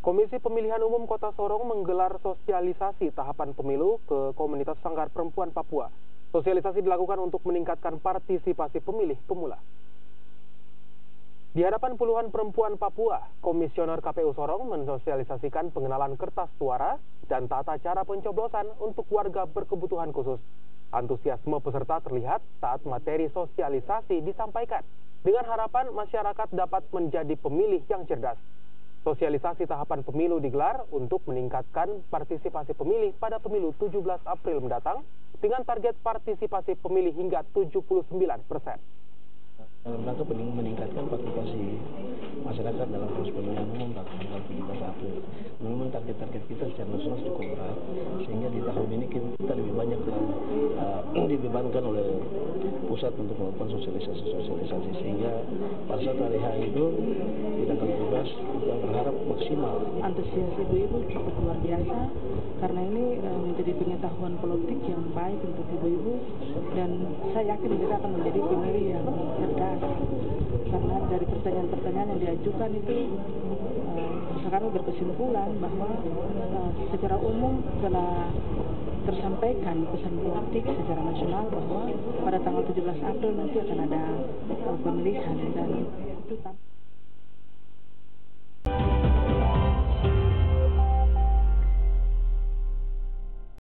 Komisi Pemilihan Umum Kota Sorong menggelar sosialisasi tahapan pemilu ke komunitas Sanggar Perempuan Papua. Sosialisasi dilakukan untuk meningkatkan partisipasi pemilih pemula. Di hadapan puluhan perempuan Papua, Komisioner KPU Sorong mensosialisasikan pengenalan kertas suara dan tata cara pencoblosan untuk warga berkebutuhan khusus. Antusiasme peserta terlihat saat materi sosialisasi disampaikan, dengan harapan masyarakat dapat menjadi pemilih yang cerdas. Sosialisasi tahapan pemilu digelar untuk meningkatkan partisipasi pemilih pada pemilu 17 April mendatang dengan target partisipasi pemilih hingga 79%. Dalam rangka meningkatkan partisipasi masyarakat dalam proses pemilihan umum tanggal 17 April. Memang target-target kita secara nasional cukup berat, sehingga di tahun ini kita lebih banyak dibebankan oleh pusat untuk melakukan sosialisasi, sehingga pada saat hari H itu di tanggal 17 kita berharap maksimal. Antusias ibu-ibu cukup luar biasa karena ini menjadi pengetahuan politik yang baik untuk ibu-ibu, dan saya yakin kita akan menjadi pemilih yang cerdas karena dari pertanyaan-pertanyaan yang diajukan itu kami berkesimpulan bahwa secara umum telah tersampaikan pesan politik secara nasional bahwa pada tanggal 17 April nanti akan ada pemilihan, dan itu